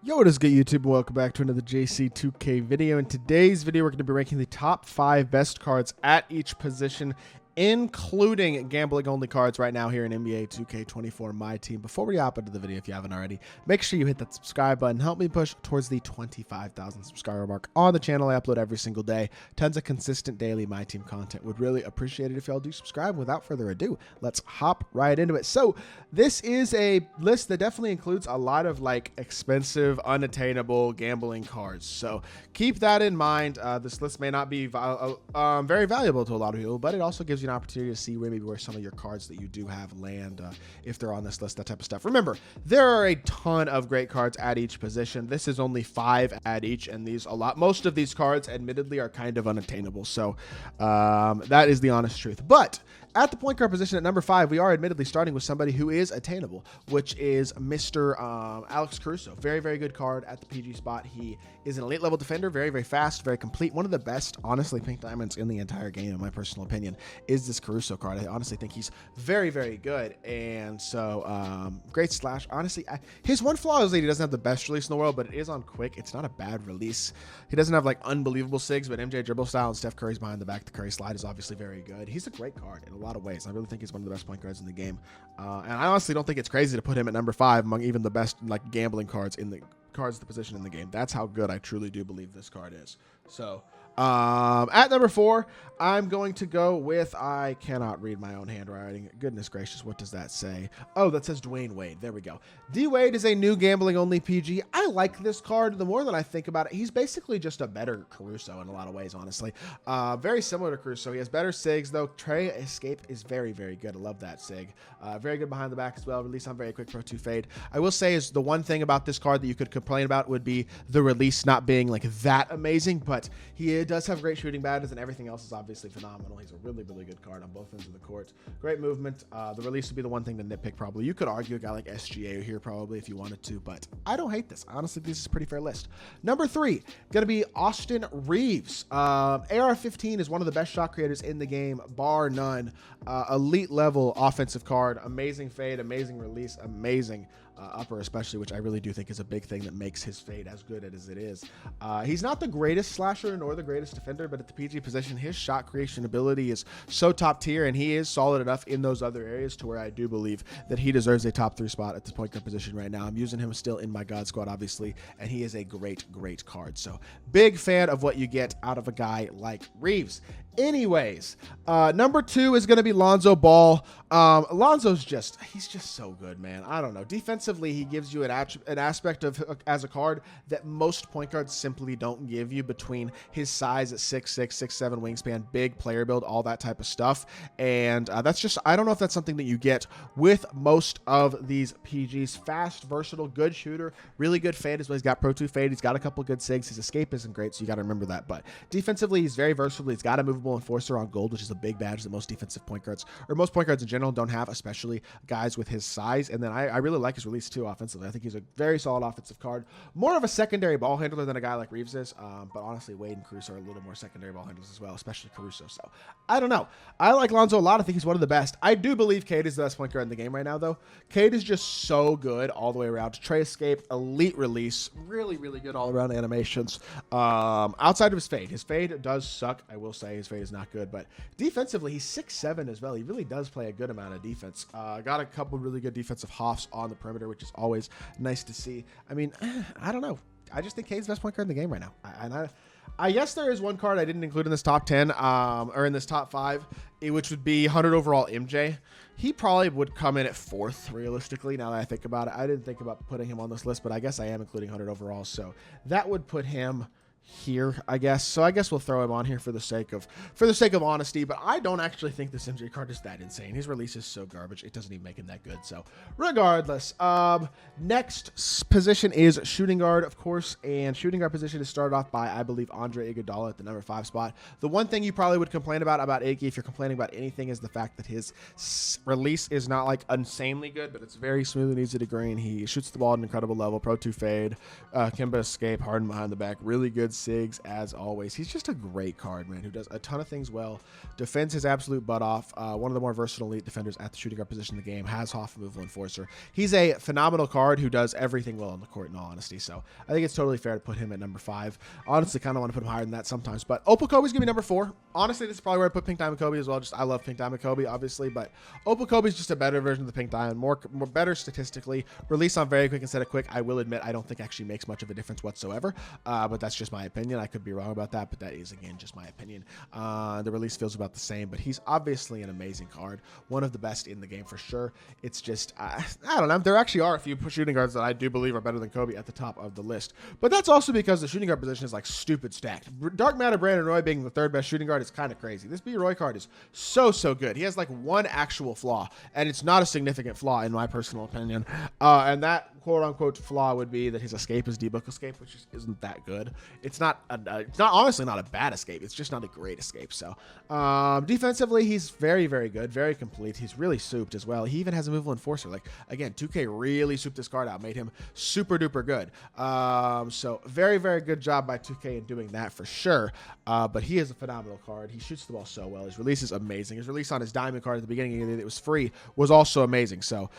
Yo, what is good, YouTube? Welcome back to another JC2K video. In today's video, we're going to be ranking the top 5 best cards at each position, including gambling-only cards right now here in NBA 2K24 MyTEAM. Before we hop into the video, if you haven't already, make sure you hit that subscribe button. Help me push towards the 25,000 subscriber mark on the channel. I upload every single day. Tons of consistent daily MyTEAM content. Would really appreciate it if y'all do subscribe. Without further ado, let's hop right into it. So this is a list that definitely includes a lot of like expensive, unattainable gambling cards. So keep that in mind. This list may not be very valuable to a lot of people, but it also gives you an opportunity to see where some of your cards that you do have land if they're on this list, that type of stuff. Remember, there are a ton of great cards at each position. This is only 5 at each, and most of these cards admittedly are kind of unattainable. So that is the honest truth. But at the point guard position at number 5, we are admittedly starting with somebody who is attainable, which is Mr. Alex Caruso. Very, very good card at the PG spot. He is an elite level defender, very, very fast, very complete. One of the best, honestly, pink diamonds in the entire game, in my personal opinion, is this Caruso card. I honestly think he's very, very good. And so great slash. Honestly, his one flaw is that he doesn't have the best release in the world, but it is on quick. It's not a bad release. He doesn't have like unbelievable sigs, but MJ dribble style and Steph Curry's behind the back. The Curry slide is obviously very good. He's a great card in a lot of ways. I really think he's one of the best point guards in the game. And I honestly don't think it's crazy to put him at number 5 among even the best like gambling cards in the position in the game. That's how good I truly do believe this card is. So at number 4, I'm going to go with, I cannot read my own handwriting. Goodness gracious, what does that say? Oh, that says Dwayne Wade. There we go. D Wade is a new gambling only PG. I like this card. The more that I think about it, he's basically just a better Caruso in a lot of ways, honestly. Very similar to Caruso. He has better sigs though. Trey Escape is very, very good. I love that sig. Very good behind the back as well. Release on very quick Pro 2 fade. I will say is the one thing about this card that you could complain about would be the release not being like that amazing, but he does have great shooting patterns and everything else is obviously phenomenal. He's a really, really good card on both ends of the court. Great movement. The release would be the one thing to nitpick probably. You could argue a guy like SGA here probably if you wanted to, but I don't hate this. Honestly, this is a pretty fair list. Number 3, going to be Austin Reeves. AR-15 is one of the best shot creators in the game, bar none. Elite level offensive card. Amazing fade, amazing release, amazing upper especially, which I really do think is a big thing that makes his fade as good as it is. He's not the greatest slasher nor the greatest defender, but at the PG position, his shot creation ability is so top tier, and he is solid enough in those other areas to where I do believe that he deserves a top 3 spot at the point guard position right now. I'm using him still in my God squad, obviously, and he is a great, great card. So big fan of what you get out of a guy like Reeves. Anyways, number 2 is going to be Lonzo Ball. Lonzo's he's just so good, man. I don't know. Defensively, he gives you an aspect of as a card that most point guards simply don't give you, between his size at 6'6", 6'7", wingspan, big player build, all that type of stuff. And that's just, I don't know if that's something that you get with most of these PGs. Fast, versatile, good shooter, really good fade as well. He's got Pro 2 fade. He's got a couple good sigs. His escape isn't great, so you got to remember that. But defensively, he's very versatile. He's got a movable enforcer on gold, which is a big badge that most defensive point guards, or most point guards in general, don't have, especially guys with his size. And then I really like his release too offensively. I think he's a very solid offensive card. More of a secondary ball handler than a guy like Reeves is. But honestly, Wade and Caruso are a little more secondary ball handlers as well, especially Caruso. So I don't know. I like Lonzo a lot. I think he's one of the best. I do believe Cade is the best point guard in the game right now, though. Cade is just so good all the way around. Trey Escape, elite release, really, really good all around animations. Outside of his fade does suck. I will say his fade is not good, but defensively, he's 6'7" as well. He really does play a good amount of defense. Got a couple really good defensive hoffs on the perimeter, which is always nice to see. I mean, I don't know. I just think Cade's the best point guard in the game right now. I guess there is one card I didn't include in this top 10, or in this top 5, which would be 100 overall MJ. He probably would come in at 4th, realistically, now that I think about it. I didn't think about putting him on this list, but I guess I am including 100 overall, so that would put him here, I guess. So I guess we'll throw him on here for the sake of honesty, but I don't actually think this MJ card is that insane. His release is so garbage, it doesn't even make him that good. So regardless, next position is shooting guard, of course, and shooting guard position is started off by, I believe, Andre Iguodala at the number 5 spot. The one thing you probably would complain about Iggy, if you're complaining about anything, is the fact that his release is not like insanely good, but it's very smooth and easy to green. He shoots the ball at an incredible level. Pro 2 fade, Kimba escape, Harden behind the back, really good SIGs as always. He's just a great card, man, who does a ton of things well, defends his absolute butt off, one of the more versatile elite defenders at the shooting guard position in the game, has Hoff removal enforcer. He's a phenomenal card who does everything well on the court, in all honesty, so I think it's totally fair to put him at number 5. Honestly, kind of want to put him higher than that sometimes, but Opal Kobe's going to be number 4. Honestly, this is probably where I put Pink Diamond Kobe as well. I love Pink Diamond Kobe, obviously, but Opal Kobe's just a better version of the Pink Diamond, more better statistically. Release on very quick instead of quick, I will admit, I don't think actually makes much of a difference whatsoever, but that's just my opinion. I could be wrong about that, but that is, again, just my opinion. The release feels about the same, but he's obviously an amazing card, one of the best in the game for sure. It's just, I don't know, there actually are a few shooting guards that I do believe are better than Kobe at the top of the list, but that's also because the shooting guard position is like stupid stacked. Dark Matter Brandon Roy being the 3rd best shooting guard is kind of crazy. This B. Roy card is so good. He has like one actual flaw, and it's not a significant flaw in my personal opinion, and that quote-unquote flaw would be that his escape is D-Book escape, which just isn't that good. It's not honestly not a bad escape. It's just not a great escape. So defensively, he's very good, very complete. He's really souped as well. He even has a removal enforcer. Like, again, 2K really souped this card out, made him super duper good. So very good job by 2K in doing that for sure. But he is a phenomenal card. He shoots the ball so well. His release is amazing. His release on his diamond card at the beginning of the year that was free was also amazing. So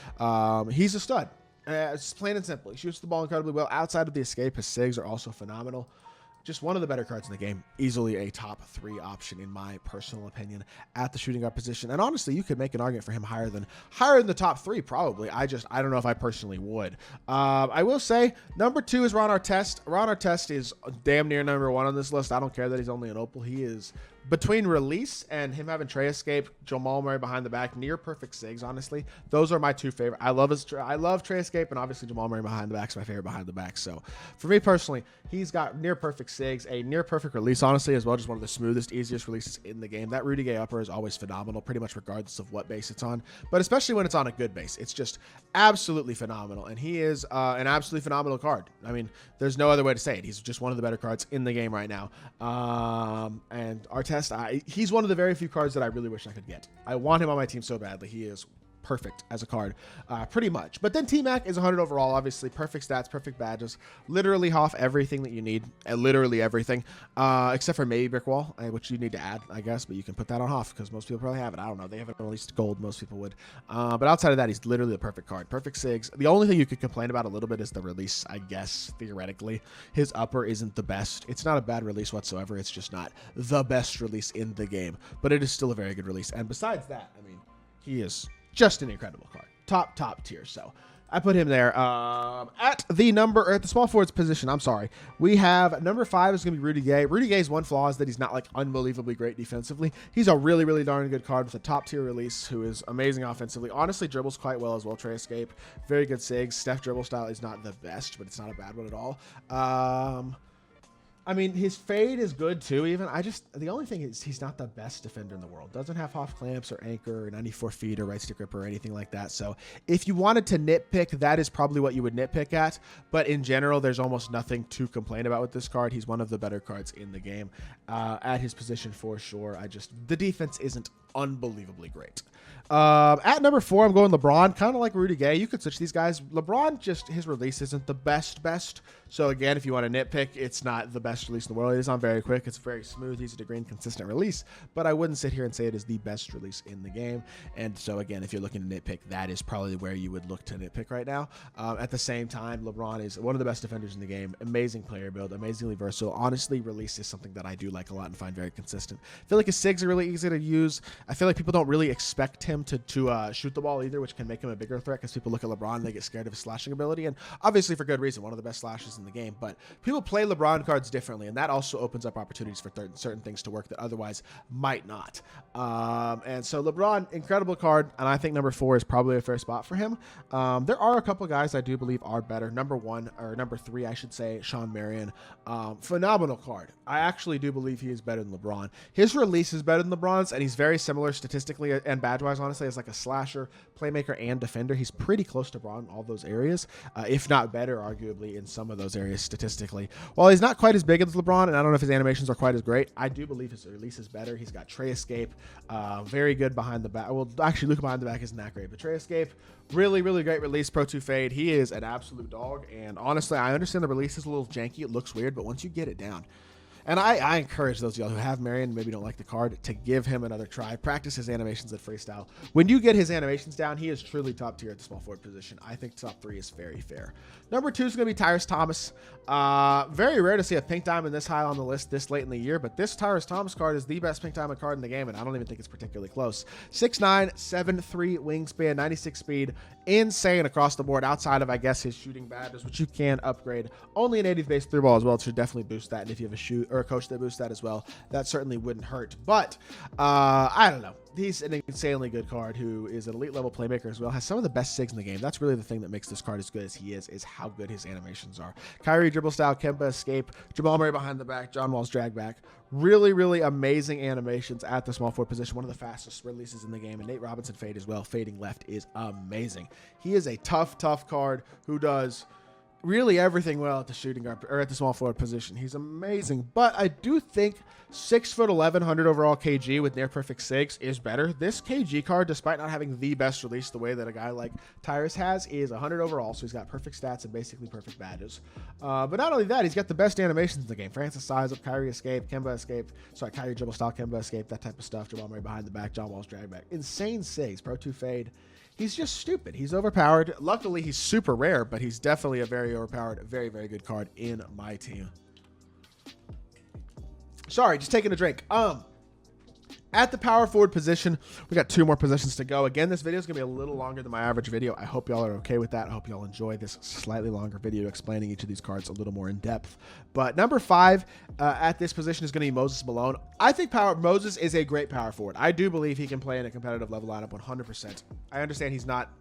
he's a stud. It's plain and simple. He shoots the ball incredibly well. Outside of the escape, his SIGs are also phenomenal. Just one of the better cards in the game. Easily a top 3 option in my personal opinion at the shooting guard position. And honestly, you could make an argument for him higher than the top 3 probably. I don't know if I personally would. I will say number 2 is Ron Artest. Ron Artest is damn near number 1 on this list. I don't care that he's only an Opal. He is, between release and him having Trey Escape, Jamal Murray behind the back, near perfect SIGs, honestly. Those are my 2 favorite. I love Trey Escape, and obviously Jamal Murray behind the back is my favorite behind the back. So for me personally, he's got near perfect SIGs, a near perfect release, honestly, as well, just one of the smoothest, easiest releases in the game. That Rudy Gay upper is always phenomenal, pretty much regardless of what base it's on, but especially when it's on a good base. It's just absolutely phenomenal, and he is an absolutely phenomenal card. I mean, there's no other way to say it. He's just one of the better cards in the game right now. And Artest, he's one of the very few cards that I really wish I could get. I want him on my team so badly. He is perfect as a card, pretty much. But then T-Mac is 100 overall, obviously. Perfect stats, perfect badges. Literally Hoff everything that you need. Literally everything. Except for maybe Brick Wall, which you need to add, I guess. But you can put that on Hoff because most people probably have it. I don't know. They haven't released gold. Most people would. But outside of that, he's literally the perfect card. Perfect SIGs. The only thing you could complain about a little bit is the release, I guess, theoretically. His upper isn't the best. It's not a bad release whatsoever. It's just not the best release in the game. But it is still a very good release. And besides that, I mean, he is just an incredible card. Top tier. So I put him there. At the small forwards position, I'm sorry, we have number 5 is going to be Rudy Gay. Rudy Gay's one flaw is that he's not like unbelievably great defensively. He's a really darn good card with a top tier release who is amazing offensively. Honestly, dribbles quite well as well. Trey Escape, very good SIGs. Steph dribble style is not the best, but it's not a bad one at all. I mean, his fade is good too, even. The only thing is he's not the best defender in the world. Doesn't have Hoff clamps or anchor or 94 feet or right stick gripper or anything like that. So if you wanted to nitpick, that is probably what you would nitpick at. But in general, there's almost nothing to complain about with this card. He's one of the better cards in the game at his position for sure. The defense isn't unbelievably great. At number 4, I'm going LeBron, kind of like Rudy Gay. You could switch these guys. LeBron, just his release isn't the best. So again, if you want to nitpick, it's not the best release in the world. It is on very quick. It's very smooth, easy to green, consistent release. But I wouldn't sit here and say it is the best release in the game. And so again, if you're looking to nitpick, that is probably where you would look to nitpick right now. At the same time, LeBron is one of the best defenders in the game. Amazing player build, amazingly versatile. Honestly, release is something that I do like a lot and find very consistent. I feel like his SIGs are really easy to use. I feel like people don't really expect him to shoot the ball either, which can make him a bigger threat because people look at LeBron and they get scared of his slashing ability, and obviously for good reason, one of the best slashes in the game. But people play LeBron cards differently, and that also opens up opportunities for certain things to work that otherwise might not. And so LeBron, incredible card, and I think number 4 is probably a fair spot for him. There are a couple guys I do believe are better. Number 3, I should say, Sean Marion. Phenomenal card. I actually do believe he is better than LeBron. His release is better than LeBron's, and he's very similar similar statistically and badge-wise, honestly, as like a slasher, playmaker, and defender. He's pretty close to Braun in all those areas, if not better, arguably, in some of those areas statistically. While he's not quite as big as LeBron, and I don't know if his animations are quite as great, I do believe his release is better. He's got tray escape, very good behind the back. Well, actually, Luka behind the back isn't that great, but tray escape, really, really great release. Pro 2 fade. He is an absolute dog, and honestly, I understand the release is a little janky. It looks weird, but once you get it down, and I encourage those of y'all who have Marion and maybe don't like the card to give him another try. Practice his animations at freestyle. When you get his animations down, he is truly top tier at the small forward position. I think top 3 is very fair. Number 2 is going to be Tyrese Thomas. Very rare to see a pink diamond this high on the list this late in the year, but this Tyrese Thomas card is the best pink diamond card in the game, and I don't even think it's particularly close. 6'9", 7'3", wingspan, 96 speed, insane across the board outside of, I guess, his shooting badges, which you can upgrade. Only an 80th base through ball as well, it should definitely boost that, and if you have a shoot or a coach that boosts that as well, that certainly wouldn't hurt. But I don't know. He's an insanely good card who is an elite level playmaker as well, has some of the best sigs in the game. That's really the thing that makes this card as good as he is how good his animations are. Kyrie dribble style, Kemba escape, Jamal Murray behind the back, John Wall's drag back. Really, really amazing animations at the small forward position. One of the fastest releases in the game, and Nate Robinson fade as well. Fading left is amazing. He is a tough card who does really everything well at the shooting guard or at the small forward position. He's amazing, but I do think 6'11", 100 overall KG with near perfect sigs is better. This KG card, despite not having the best release the way that a guy like Tyrese has, is 100 overall, so he's got perfect stats and basically perfect badges. But not only that, he's got the best animations in the game. Francis size up, Kyrie escape, Kemba escape, Kyrie dribble style, Kemba escape, that type of stuff. Jamal Murray behind the back, John Wall's drag back. Insane sigs, Pro 2 fade. He's just stupid. He's overpowered. Luckily, he's super rare, but he's definitely a very overpowered, very, very good card in my team. Sorry, just taking a drink. At the power forward position, we got 2 more positions to go. Again, this video is going to be a little longer than my average video. I hope y'all are okay with that. I hope y'all enjoy this slightly longer video explaining each of these cards a little more in depth. But number 5 at this position is going to be Moses Malone. I think Moses is a great power forward. I do believe he can play in a competitive level lineup 100%. I understand he's not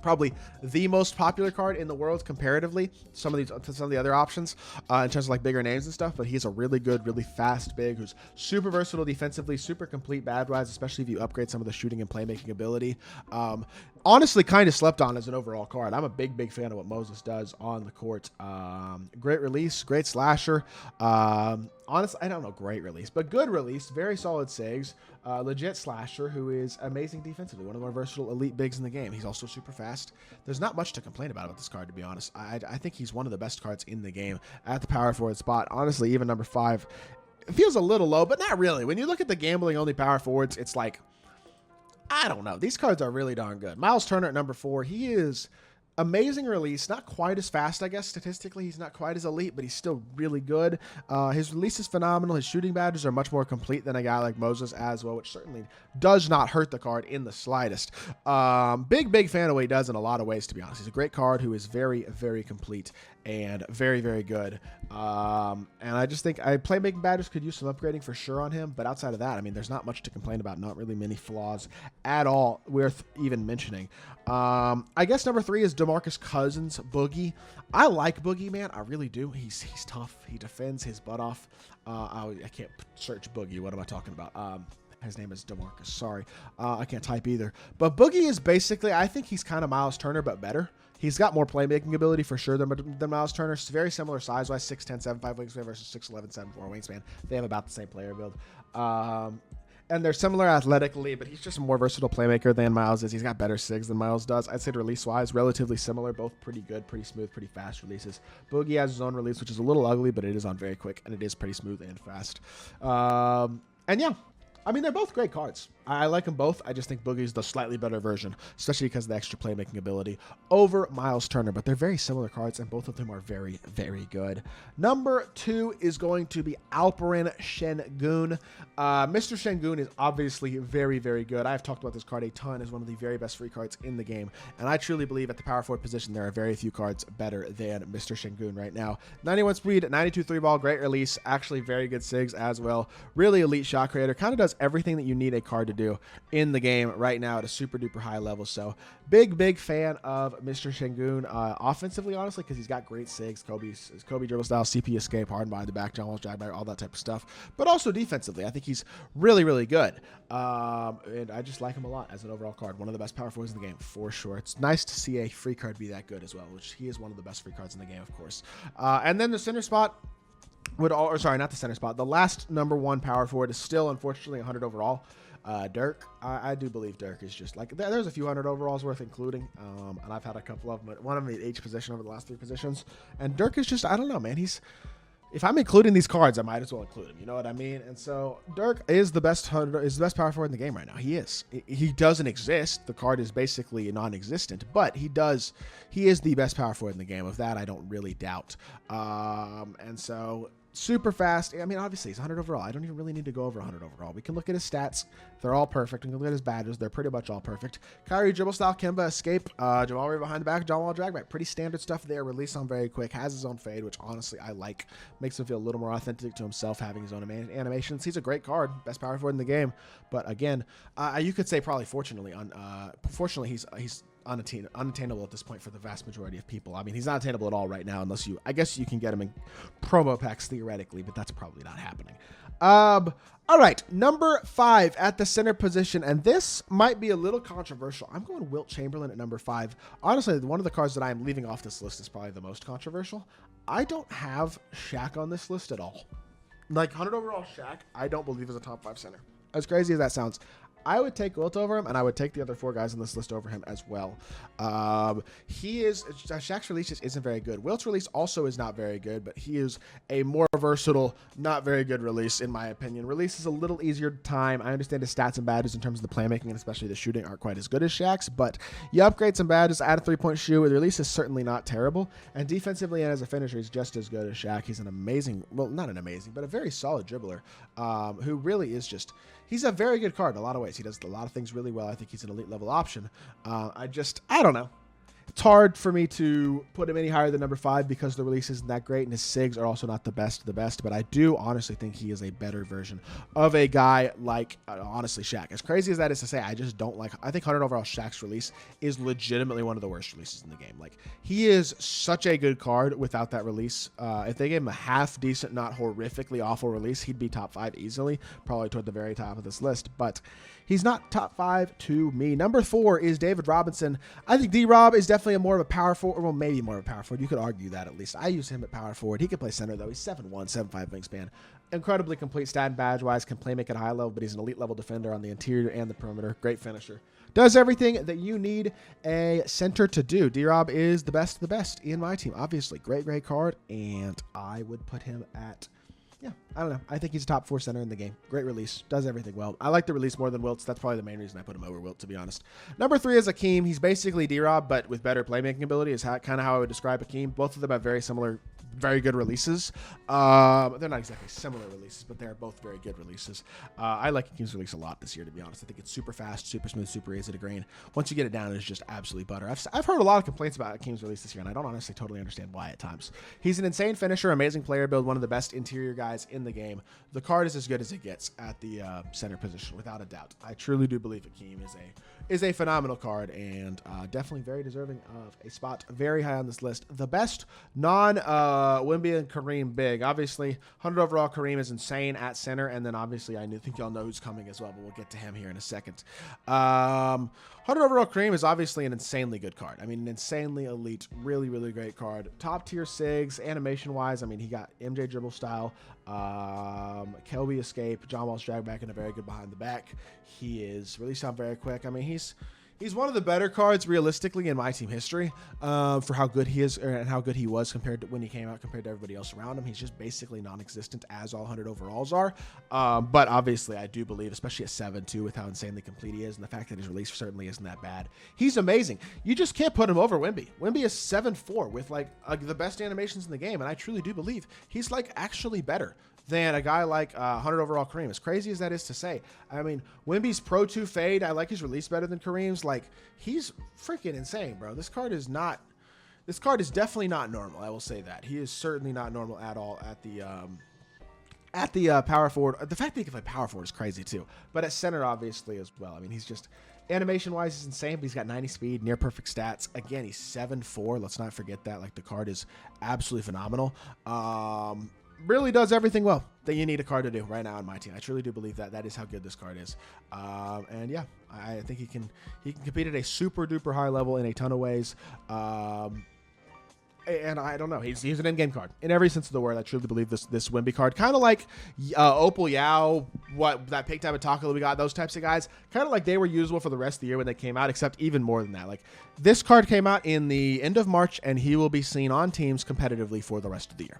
probably the most popular card in the world comparatively to some of the other options in terms of like bigger names and stuff, but he's a really good, really fast big who's super versatile defensively, super complete bad-wise, especially if you upgrade some of the shooting and playmaking ability. Honestly, kind of slept on as an overall card. I'm a big fan of what Moses does on the court. Great release, great slasher. Honestly, I don't know, great release, but good release, very solid sigs, legit slasher who is amazing defensively, one of the more versatile elite bigs in the game. He's also super fast. There's not much to complain about this card, to be honest. I think he's one of the best cards in the game at the power forward spot. Honestly, even number 5, it feels a little low, but not really. When you look at the gambling only power forwards, it's like, I don't know. These cards are really darn good. Miles Turner at number 4. He is amazing release, not quite as fast, I guess, statistically. He's not quite as elite, but he's still really good. His release is phenomenal. His shooting badges are much more complete than a guy like Moses as well, which certainly does not hurt the card in the slightest. Big fan of what he does in a lot of ways, to be honest. He's a great card who is very, very complete and very, very good. And I just think playmaking badges could use some upgrading for sure on him, but outside of that, I mean, there's not much to complain about. Not really many flaws at all worth even mentioning. I guess number 3 is DeMarcus Cousins, Boogie. I like Boogie, man. I really do. He's tough. He defends his butt off. I can't search Boogie. What am I talking about? His name is DeMarcus. Sorry. I can't type either. But Boogie is basically, I think he's kind of Miles Turner, but better. He's got more playmaking ability for sure than Miles Turner. It's very similar size-wise, 6'10", 7'5" wingspan versus 6'11", 7'4" wingspan. They have about the same player build. And they're similar athletically, but he's just a more versatile playmaker than Miles is. He's got better sigs than Miles does. I'd say release-wise, relatively similar. Both pretty good, pretty smooth, pretty fast releases. Boogie has his own release, which is a little ugly, but it is on very quick, and it is pretty smooth and fast. And yeah, I mean, they're both great cards. I like them both. I just think Boogie's the slightly better version, especially because of the extra playmaking ability over Miles Turner. But they're very similar cards, and both of them are very, very good. Number 2 is going to be Alperen Şengün. Mr. Şengün is obviously very, very good. I've talked about this card a ton as one of the very best free cards in the game, and I truly believe at the power forward position there are very few cards better than Mr. Şengün right now. 91 speed, 92 3-ball, great release, actually very good sigs as well. Really elite shot creator. Kind of does everything that you need a card to do in the game right now at a super duper high level. So big fan of Mr. Şengün offensively, honestly, because he's got great SIGs, Kobe dribble style, CP escape, hard behind the back, John Wall's drag back, all that type of stuff. But also defensively, I think he's really good. And I just like him a lot as an overall card. One of the best power forwards in the game for sure. It's nice to see a free card be that good as well, which he is one of the best free cards in the game, of course. And then the center spot not the center spot. The last number 1 power forward is still, unfortunately, 100 overall. Dirk. I do believe Dirk is just like, there's a few hundred overalls worth including. And I've had a couple of them, one of them at each position over the last 3 positions. And Dirk is just, I don't know, man. If I'm including these cards, I might as well include him. You know what I mean? And so Dirk is the best power forward in the game right now. He is. He doesn't exist. The card is basically non-existent, but he is the best power forward in the game. Of that, I don't really doubt. And so super fast. I mean, obviously, he's 100 overall. I don't even really need to go over 100 overall. We can look at his stats. They're all perfect. We can look at his badges. They're pretty much all perfect. Kyrie dribble style, Kemba escape, Jamal right behind the back, John Wall drag back. Pretty standard stuff there. Release on very quick. Has his own fade, which honestly I like. Makes him feel a little more authentic to himself, having his own animations. He's a great card. Best power forward in the game. But again, you could say probably fortunately, he's unattainable at this point for the vast majority of people. I mean, he's not attainable at all right now, unless I guess you can get him in promo packs theoretically, but that's probably not happening. All right, number 5 at the center position, and this might be a little controversial. I'm going Wilt Chamberlain at number 5. Honestly, one of the cards that I'm leaving off this list is probably the most controversial. I don't have Shaq on this list at all. Like 100 overall Shaq, I don't believe is a top 5 center. As crazy as that sounds, I would take Wilt over him, and I would take the other 4 guys on this list over him as well. Shaq's release just isn't very good. Wilt's release also is not very good, but he is a more versatile, not very good release, in my opinion. Release is a little easier to time. I understand his stats and badges in terms of the playmaking and especially the shooting aren't quite as good as Shaq's, but you upgrade some badges, add a 3-point shoe. The release is certainly not terrible, and defensively and as a finisher, he's just as good as Shaq. He's an amazing, well, not an amazing, but a very solid dribbler who really is just... He's a very good card in a lot of ways. He does a lot of things really well. I think he's an elite level option. I don't know. It's hard for me to put him any higher than number 5 because the release isn't that great and his SIGs are also not the best of the best, but I do honestly think he is a better version of a guy like, honestly, Shaq. As crazy as that is to say, I just don't like, I think 100 overall Shaq's release is legitimately one of the worst releases in the game. Like, he is such a good card without that release. If they gave him a half decent, not horrifically awful release, he'd be top 5 easily, probably toward the very top of this list, but he's not top 5 to me. Number 4 is David Robinson. I think D-Rob is definitely more of a power forward, well, maybe more of a power forward. You could argue that at least. I use him at power forward. He can play center, though. He's 7'1", 7'5" wingspan. Incredibly complete stat and badge-wise, can play make at a high level, but he's an elite level defender on the interior and the perimeter. Great finisher. Does everything that you need a center to do. D-Rob is the best of the best in my team. Obviously, great card, and I would put him at... Yeah, I don't know. I think he's a top 4 center in the game. Great release. Does everything well. I like the release more than Wilt's. That's probably the main reason I put him over Wilt, to be honest. Number 3 is Akeem. He's basically D-Rob, but with better playmaking ability is kind of how I would describe Akeem. Both of them have very similar, very good releases. They're not exactly similar releases, but they're both very good releases. I like Akeem's release a lot this year, to be honest. I think it's super fast, super smooth, super easy to grain. Once you get it down, it's just absolutely butter. I've heard a lot of complaints about Akeem's release this year, and I don't honestly totally understand why at times. He's an insane finisher, amazing player build, one of the best interior guys in the game. The card is as good as it gets at the center position, without a doubt. I truly do believe Akeem is a phenomenal card and definitely very deserving of a spot very high on this list. The best non-Wemby and Kareem big. Obviously, 100 overall Kareem is insane at center, and then obviously I think y'all know who's coming as well, but we'll get to him here in a second. 100 overall Kareem is obviously an insanely good card. I mean, an insanely elite, really great card. Top tier SIGs, animation-wise, I mean, he got MJ dribble style, Kelby escape, John Wall's drag back, and a very good behind the back. He is release time very quick. I mean, he's one of the better cards realistically in my team history for how good he is and how good he was compared to when he came out compared to everybody else around him. He's just basically non-existent as all 100 overalls are. But obviously I do believe, especially at 7-2 with how insanely complete he is and the fact that his release certainly isn't that bad. He's amazing. You just can't put him over Wemby. Wemby is 7'4" with like the best animations in the game. And I truly do believe he's like actually better than a guy like 100 overall Kareem. As crazy as that is to say, I mean, Wemby's Pro 2 fade, I like his release better than Kareem's. Like, he's freaking insane, bro. This card is definitely not normal. I will say that. He is certainly not normal at all At the power forward, the fact that he can play power forward is crazy too. But at center, obviously, as well. I mean, he's just animation-wise, he's insane. But he's got 90 speed, near perfect stats. Again, he's 7'4". Let's not forget that. Like, the card is absolutely phenomenal. Really does everything well that you need a card to do right now on my team. I truly do believe that that is how good this card is. And yeah, I think he can compete at a super duper high level in a ton of ways. And I don't know. He's an in-game card in every sense of the word. I truly believe this Wimby card, kind of like Opal Yao, that Pig Time Attacker that we got, those types of guys, kind of like they were usable for the rest of the year when they came out, except even more than that. Like, this card came out in the end of March, and he will be seen on teams competitively for the rest of the year.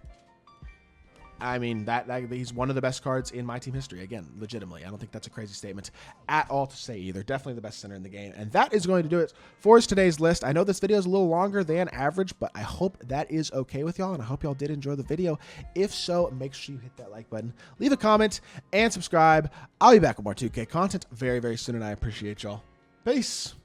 I mean, he's one of the best cards in my team history. Again, legitimately. I don't think that's a crazy statement at all to say either. Definitely the best center in the game. And that is going to do it for today's list. I know this video is a little longer than average, but I hope that is okay with y'all, and I hope y'all did enjoy the video. If so, make sure you hit that like button, leave a comment, and subscribe. I'll be back with more 2K content very, very soon, and I appreciate y'all. Peace.